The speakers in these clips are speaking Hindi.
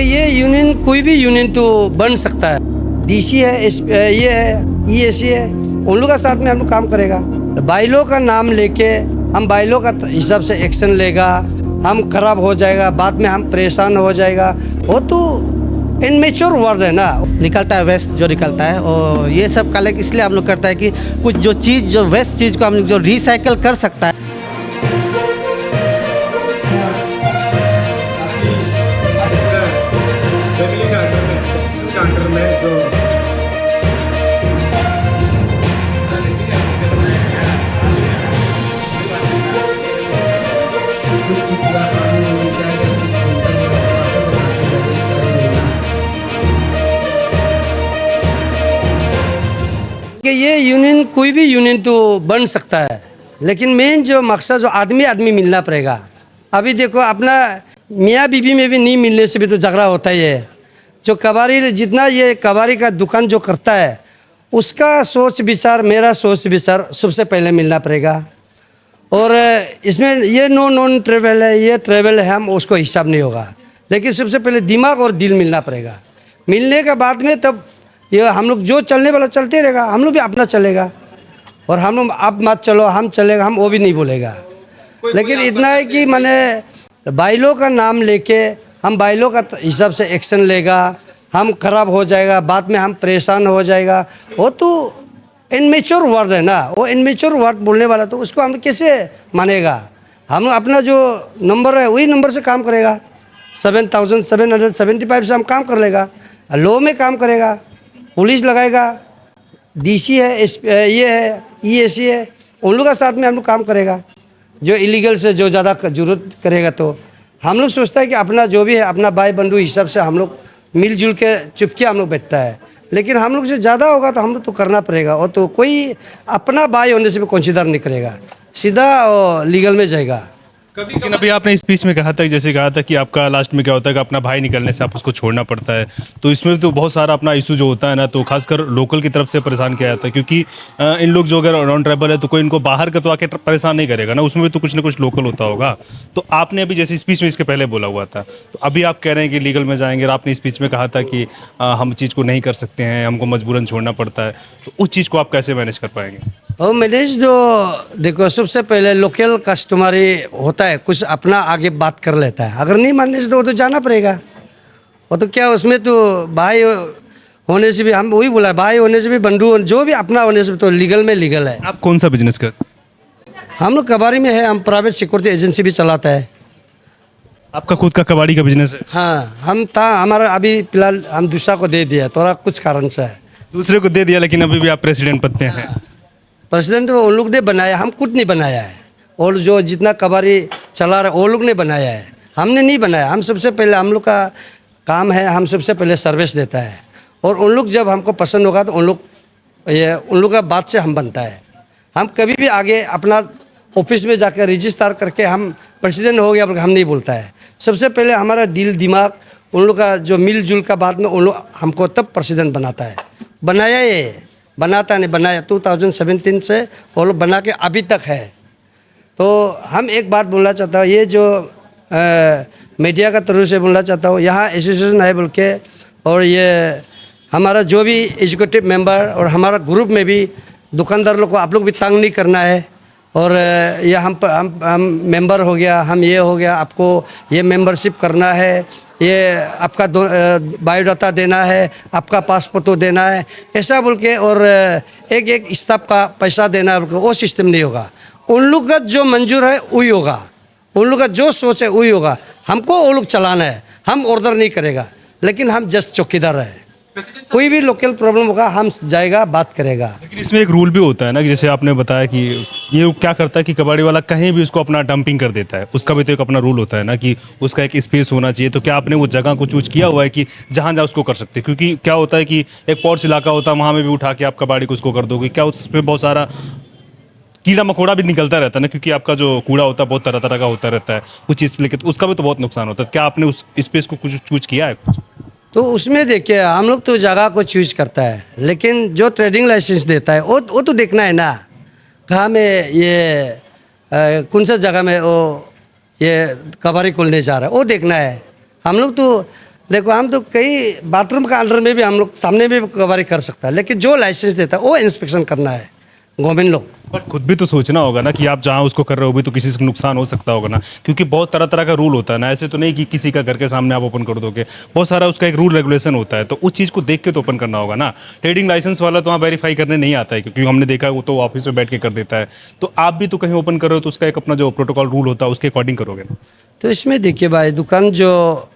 ये यूनियन कोई भी यूनियन तो बन सकता है। डीसी है, ये है, ईएसी है, उन लोगों का साथ में हम लोग काम करेगा। बाइलो का नाम लेके हम बाइलो का हिसाब से एक्शन लेगा, हम खराब हो जाएगा, बाद में हम परेशान हो जाएगा, वो तो इनमेच्योर वर्ड है ना। निकलता है वेस्ट जो निकलता है, और ये सब कलेक्ट इसलिए हम लोग करता है कि कुछ जो चीज़ जो वेस्ट चीज़ को हम लोग जो रिसाइकल कर सकता है। कि ये यूनियन कोई भी यूनियन तो बन सकता है, लेकिन मेन जो मकसद जो आदमी आदमी मिलना पड़ेगा। अभी देखो अपना मियाँ बीबी में भी नहीं मिलने से भी तो झगड़ा होता ही है। जो कबाड़ी जितना ये कबाड़ी का दुकान जो करता है उसका सोच विचार, मेरा सोच विचार सबसे पहले मिलना पड़ेगा। और इसमें ये नॉन ट्रेवल है, ये ट्रेवल है, हम उसको हिसाब नहीं होगा, लेकिन सबसे पहले दिमाग और दिल मिलना पड़ेगा। मिलने के बाद में तब ये हम लोग जो चलने वाला चलते रहेगा, हम लोग भी अपना चलेगा। और हम लोग आप मत चलो हम चलेगा, हम वो भी नहीं बोलेगा। लेकिन इतना है कि मैंने बाइलों का नाम लेके हम बाइलों का हिसाब से एक्शन लेगा, हम खराब हो जाएगा, बाद में हम परेशान हो जाएगा, वो तो इनमेच्योर वर्ड है ना। वो इनमेच्योर वर्ड बोलने वाला तो उसको हम कैसे मानेगा। हम अपना जो नंबर है वही नंबर से काम करेगा। 7775 से हम काम कर लेगा, लॉ में काम करेगा, पुलिस लगाएगा, डीसी है, ये है, ईएसी है, उन लोगों का साथ में हम लोग काम करेगा। जो इलीगल से जो ज़्यादा जरूरत करेगा तो हम लोग सोचता है कि अपना जो भी है अपना भाई बंधु हिसाब से हम लोग मिलजुल के चुपके हम लोग बैठता है। लेकिन हम लोग से ज़्यादा होगा तो हम लोग तो करना पड़ेगा। और तो कोई अपना भाई होने से भी कंसीडर नहीं करेगा, सीधा लीगल में जाएगा। लेकिन अभी आपने स्पीच में कहा था, जैसे कहा था कि आपका लास्ट में क्या होता है कि अपना भाई निकलने से आप उसको छोड़ना पड़ता है, तो इसमें तो बहुत सारा अपना इशू जो होता है ना, तो खासकर लोकल की तरफ से परेशान किया जाता है। क्योंकि इन लोग जो अगर नॉन ट्राइबल है तो कोई इनको बाहर का तो आके परेशान नहीं करेगा ना, उसमें भी तो कुछ ना कुछ लोकल होता होगा। तो आपने अभी जैसे स्पीच में इसके पहले बोला हुआ था, तो अभी आप कह रहे हैं कि लीगल में जाएंगे, और आपने स्पीच में कहा था कि हम चीज़ को नहीं कर सकते हैं, हमको मजबूरन छोड़ना पड़ता है, तो उस चीज़ को आप कैसे मैनेज कर पाएंगे? और मैनेज जो देखो सबसे पहले लोकल कस्टमरी होता है, कुछ अपना आगे बात कर लेता है। अगर नहीं मानने से तो वो तो जाना पड़ेगा। वो तो क्या उसमें तो भाई होने से भी, हम वही बोला, भाई होने से भी, बंधु जो भी अपना होने से भी तो लीगल में लीगल है। आप कौन सा बिजनेस करते हैं? हम लोग कबाड़ी में है, हम प्राइवेट सिक्योरिटी एजेंसी भी चलाता है। आपका खुद का कबाड़ी का बिजनेस है? हाँ, हमारा अभी फिलहाल हम दूसरा को दे दिया, थोड़ा कुछ कारण से है। दूसरे को दे दिया, लेकिन अभी भी आप प्रेसिडेंट पद पे हैं। प्रेसिडेंट तो उन लोग ने बनाया, हम कुछ नहीं बनाया है। और जो जितना कबाड़ी चला रहा है वो लोग ने बनाया है, हमने नहीं बनाया। हम सबसे पहले, हम लोग का काम है, हम सबसे पहले सर्विस देता है। और उन लोग जब हमको पसंद होगा तो उन लोग का बात से हम बनता है। हम कभी भी आगे अपना ऑफिस में जाकर रजिस्टर करके हम प्रेसिडेंट हो गया हम नहीं बोलता है। सबसे पहले हमारा दिल दिमाग उन लोग का जो मिलजुल का बाद में उन लोग हमको तब प्रेसिडेंट बनाता है। बनाया ये बनाता नहीं, बनाया 2017 से वो लोग बना के अभी तक है। तो हम एक बात बोलना चाहता हूँ, ये जो मीडिया का तरफ से बोलना चाहता हूँ, यहाँ एसोसिएशन है बोल के, और ये हमारा जो भी एग्जीक्यूटिव मेंबर और हमारा ग्रुप में भी दुकानदार लोग को आप लोग भी तंग नहीं करना है। और ये हम मेंबर हो गया, हम ये हो गया, आपको ये मेंबरशिप करना है, ये आपका बायोडाटा देना है, आपका पासपोर्ट देना है, ऐसा बोल के, और एक स्टाफ का पैसा देना है, वो सिस्टम नहीं होगा। उन लोग का जो मंजूर है वही होगा, उन लोग का जो सोच है वही होगा। हमको वो लोग चलाना है, हम ऑर्डर नहीं करेगा, लेकिन हम जस्ट चौकीदार है। कोई भी लोकल प्रॉब्लम होगा हम जाएगा, बात करेगा। लेकिन इसमें एक रूल भी होता है ना, कि जैसे आपने बताया कि ये क्या करता है कि कबाड़ी वाला कहीं भी उसको अपना डंपिंग कर देता है, उसका भी तो एक अपना रूल होता है ना कि उसका एक स्पेस होना चाहिए। तो क्या आपने वो जगह को चूज किया हुआ है कि जहाँ जहाँ उसको कर सकते हैं? क्योंकि क्या होता है कि एक पॉर्च इलाका होता है, वहाँ में भी उठा के आप कबाड़ी को उसको कर दोगे, क्या उस पर बहुत सारा कीड़ा मकोड़ा भी निकलता रहता है ना, क्योंकि आपका जो कूड़ा होता है बहुत तरह तरह का होता रहता है उस चीज़ से, लेकिन उसका भी तो बहुत नुकसान होता है। क्या आपने उस स्पेस को कुछ चूज किया है? तो उसमें देखिए हम लोग तो जगह को चूज करता है, लेकिन जो ट्रेडिंग लाइसेंस देता है वो तो देखना है ना, कहाँ में ये कौन सा जगह में वो ये कबाड़ी खोलने जा रहा है, वो देखना है। हम लोग तो देखो हम तो कई बाथरूम का अंडर में भी हम लोग सामने भी कबाड़ी कर सकता है, लेकिन जो लाइसेंस देता है वो इंस्पेक्शन करना है गवर्नमेंट लोग। बट खुद भी तो सोचना होगा ना कि आप जहाँ उसको कर रहे हो भी तो किसी से नुकसान हो सकता होगा ना, क्योंकि बहुत तरह तरह का रूल होता है ना। ऐसे तो नहीं कि किसी का घर के सामने आप ओपन कर दोगे, बहुत सारा उसका एक रूल रेगुलेशन होता है, तो उस चीज़ को देख के तो ओपन करना होगा ना। ट्रेडिंग लाइसेंस वाला तो वहाँ वेरीफाई करने नहीं आता है, क्योंकि हमने देखा है वो तो ऑफिस में बैठ के कर देता है। तो आप भी तो कहीं ओपन कर रहे हो तो उसका एक अपना जो प्रोटोकॉल रूल होता है उसके अकॉर्डिंग करोगे ना। तो इसमें देखिए भाई, दुकान जो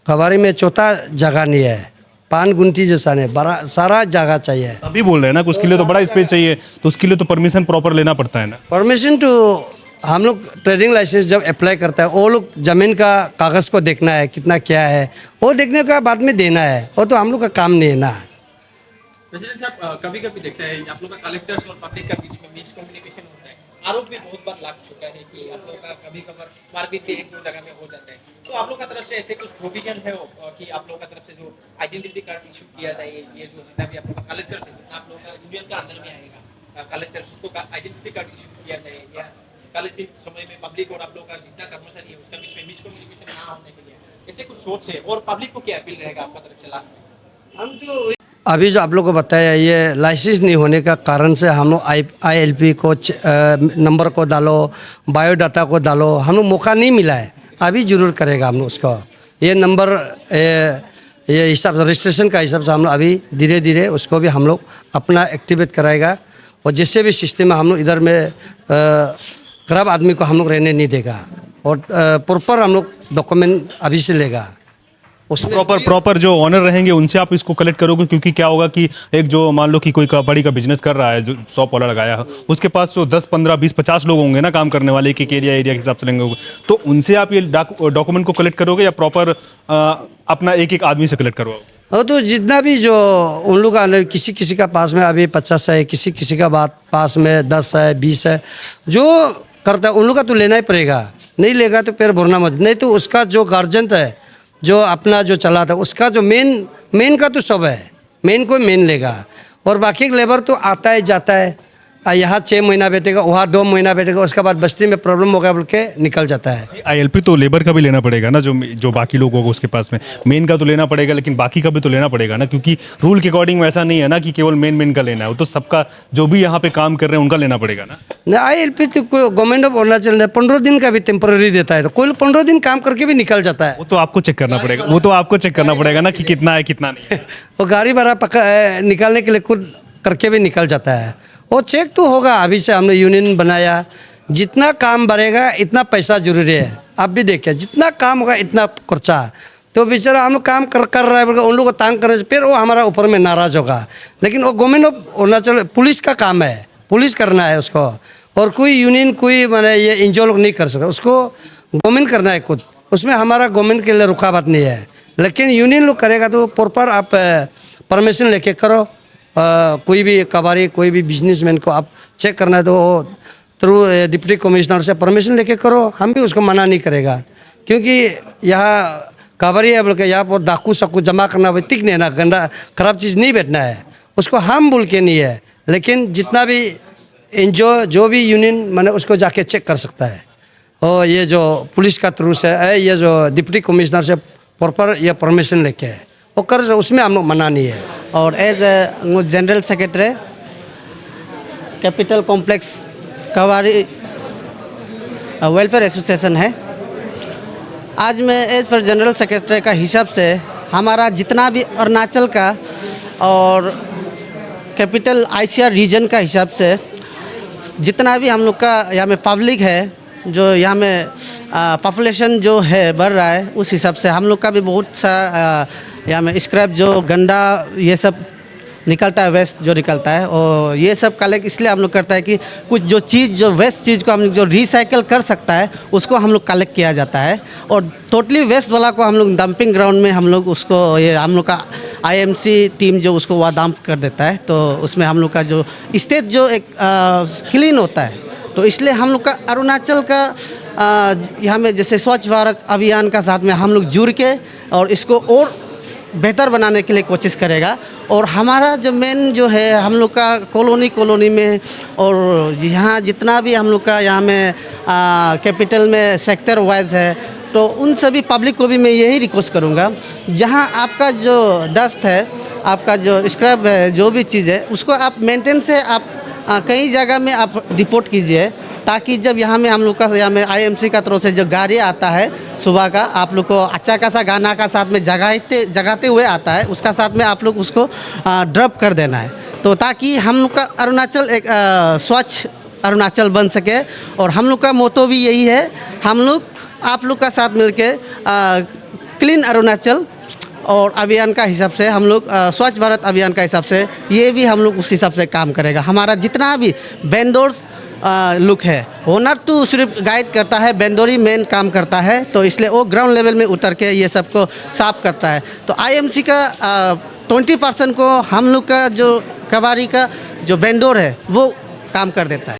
कबाड़ी में चौथा जगह नहीं है, पान गुंटी जैसा नहीं, बड़ा सारा जगह चाहिए। अभी बोल रहे हैं ना कि उसके लिए तो बड़ा स्पेस चाहिए, तो उसके लिए तो परमिशन प्रॉपर लेना पड़ता है ना। परमिशन तो हम लोग ट्रेडिंग लाइसेंस जब अप्लाई करता है वो लोग ज़मीन का कागज़ को देखना है कितना क्या है, वो देखने का बाद में देना है, वो तो हम लोग का काम नहीं है ना। प्रेसिडेंट साहब, कभी कभी देखते हैं आप लोग का कलेक्टर्स और पब्लिक का बीच में मिसकम्युनिकेशन होता है। आरोप भी बहुत बार लग चुका है कि आप लोग का कभी कभार मारपीट भी एक दो जगह में हो जाता है। तो आप लोग का तरफ से ऐसे कुछ प्रोविजन है कि आप लोग का तरफ से जो आइडेंटिटी कार्ड इशू किया जाए, ये जो जितना भी आप लोग का कलेक्टर से आप लोग का यूनियन का अंदर में आएगा कलेक्टर, उसको आइडेंटिटी कार्ड इशू किया जाए, या कलेक्टिव समय में पब्लिक और आप लोग का जितना कर्मचारी है उसका बीच में मिसकम्युनिकेशन ना होने के लिए ऐसे कुछ सोच है। और पब्लिक को क्या अपील रहेगा आपका तरफ से लास्ट में? हम तो अभी जो आप लोग को बताया, ये लाइसेंस नहीं होने का कारण से हम लोग ILP को नंबर को डालो, बायोडाटा को डालो, हम लोग मौका नहीं मिला है। अभी जरूर करेगा हम लोग उसको, ये नंबर ये हिसाब से रजिस्ट्रेशन का हिसाब से हम लोग अभी धीरे धीरे उसको भी हम लोग अपना एक्टिवेट कराएगा। और जैसे भी सिस्टम में हम लोग इधर में खराब आदमी को हम लोग रहने नहीं देगा, और प्रॉपर हम लोग डॉक्यूमेंट अभी से लेगा। उसमें प्रॉपर जो ऑनर रहेंगे उनसे आप इसको कलेक्ट करोगे, क्योंकि क्या होगा कि एक जो मान लो कि कोई कबाड़ी का बिजनेस कर रहा है, जो शॉप वाला लगाया है, उसके पास तो 10 15 20 50 लोग होंगे ना काम करने वाले, एक एरिया के हिसाब से लेंगे होंगे, तो उनसे आप ये डॉक्यूमेंट को कलेक्ट करोगे या प्रॉपर अपना एक एक आदमी से कलेक्ट करवाओगे? और तो जितना भी जो उन लोग का किसी किसी का पास में अभी 50 है, किसी किसी का बात पास में 10 है 20 है, जो करता है उन लोग का तो लेना ही पड़ेगा। नहीं लेगा तो फिर भरना मत, नहीं तो उसका जो गार्जियन है जो अपना जो चला था उसका जो मेन का तो सब है, मेन को मेन लेगा। और बाकी लेबर तो आता है जाता है, यहाँ 6 महीना बैठेगा, वहाँ 2 महीना बैठेगा, उसके बाद बस्ती में प्रॉब्लम हो गया बोल के निकल जाता है। ILP तो लेबर का भी लेना पड़ेगा ना, जो बाकी लोग होगा उसके पास में मेन का तो लेना पड़ेगा, लेकिन बाकी का भी तो लेना पड़ेगा ना, क्योंकि रूल के अकॉर्डिंग वैसा नहीं है ना कि केवल मेन का लेना है, वो तो सबका जो भी यहाँ पे काम कर रहे हैं उनका लेना पड़ेगा ना। ILP तो गवर्नमेंट ऑफ अरुणाचल ने 15 दिन का भी टेम्पररी देता है, तो कोई 15 दिन काम करके भी निकल जाता है। वो तो आपको चेक करना पड़ेगा, वो तो आपको चेक करना पड़ेगा ना कि कितना है कितना नहीं है। वो गाड़ी भाड़ा निकालने के लिए खुद करके भी निकल जाता है, वो चेक तो होगा। अभी से हमने यूनियन बनाया, जितना काम बढ़ेगा इतना पैसा जरूरी है। आप भी देखिए जितना काम होगा इतना खर्चा, तो बेचारा हम लोग काम कर रहा है बोल उन लोग को तंग कर, फिर वो हमारा ऊपर में नाराज़ होगा। लेकिन वो गवर्नमेंट ऑफ अरुणाचल पुलिस का काम है, पुलिस करना है उसको, और कोई यूनियन कोई मैंने ये इंजॉय लोग नहीं कर सकता, उसको गवर्नमेंट करना है खुद। उसमें हमारा गवर्नमेंट के लिए रुकावट नहीं है, लेकिन यूनियन लोग करेगा तो प्रॉपर आप परमिशन लेके करो। कोई भी कबाड़ी कोई भी बिजनेसमैन को आप चेक करना है तो थ्रू डिप्टी कमिश्नर से परमिशन लेके करो, हम भी उसको मना नहीं करेगा। क्योंकि यहाँ कबाड़ी है बोल के यहाँ पर डाकू सकू जमा करना ठीक नहीं है ना, गंदा खराब चीज़ नहीं बैठना है, उसको हम बोल के नहीं है। लेकिन जितना भी जो भी यूनियन मैंने उसको जाके चेक कर सकता है, और ये जो पुलिस का थ्रू से है, ये जो डिप्टी कमिश्नर से प्रॉपर ये परमिशन लेके है वो कर, उसमें हम लोग मना नहीं है। और as general secretary capital complex कबाड़ी वेलफेयर एसोसिएशन है। आज मैं एज पर जनरल सेक्रेटरी का हिसाब से हमारा जितना भी अरुणाचल का और कैपिटल ICR रीजन का हिसाब से जितना भी हम लोग का यहाँ में पब्लिक है, जो यहाँ में पॉपुलेशन जो है बढ़ रहा है, उस हिसाब से हम लोग का भी बहुत सा यहाँ में स्क्रैप जो गंदा ये सब निकलता है, वेस्ट जो निकलता है, और ये सब कलेक्ट इसलिए हम लोग करता है कि कुछ जो चीज़ जो वेस्ट चीज़ को हम लोग जो रिसाइकल कर सकता है उसको हम लोग कलेक्ट किया जाता है, और टोटली वेस्ट वाला को हम लोग डंपिंग ग्राउंड में हम लोग उसको ये हम लोग का IMC टीम जो उसको वहाँ डंप कर देता है। तो उसमें हम लोग का जो स्टेट जो एक क्लीन होता है, तो इसलिए हम लोग का अरुणाचल का यहाँ में जैसे स्वच्छ भारत अभियान का साथ में हम लोग जुड़ के और इसको और बेहतर बनाने के लिए कोशिश करेगा। और हमारा जो मेन जो है हम लोग का कॉलोनी में और यहाँ जितना भी हम लोग का यहाँ में कैपिटल में सेक्टर वाइज है, तो उन सभी पब्लिक को भी मैं यही रिक्वेस्ट करूँगा, जहाँ आपका जो डस्ट है, आपका जो स्क्रब है, जो भी चीज़ है, उसको आप मेंटेन से आप कई जगह में आप रिपोर्ट कीजिए, ताकि जब यहाँ में हम लोग का यहाँ में आईएमसी का तरफ से जो गाड़ी आता है सुबह का, आप लोग को अच्छा खासा गाना का साथ में जगाते हुए आता है, उसका साथ में आप लोग उसको ड्रॉप कर देना है, तो ताकि हम लोग का अरुणाचल एक स्वच्छ अरुणाचल बन सके। और हम लोग का मोटो भी यही है, हम लोग आप लोग का साथ मिलके क्लीन अरुणाचल और अभियान का हिसाब से हम लोग स्वच्छ भारत अभियान का हिसाब से ये भी हम लोग उस हिसाब से काम करेगा। हमारा जितना भी वेंडर्स लुक है, ओनर तो सिर्फ गाइड करता है, वेंडोरी मेन काम करता है, तो इसलिए वो ग्राउंड लेवल में उतर के ये सबको साफ करता है। तो आईएमसी का 20% को हम लोग का जो कबाड़ी का जो वेंडर है वो काम कर देता है।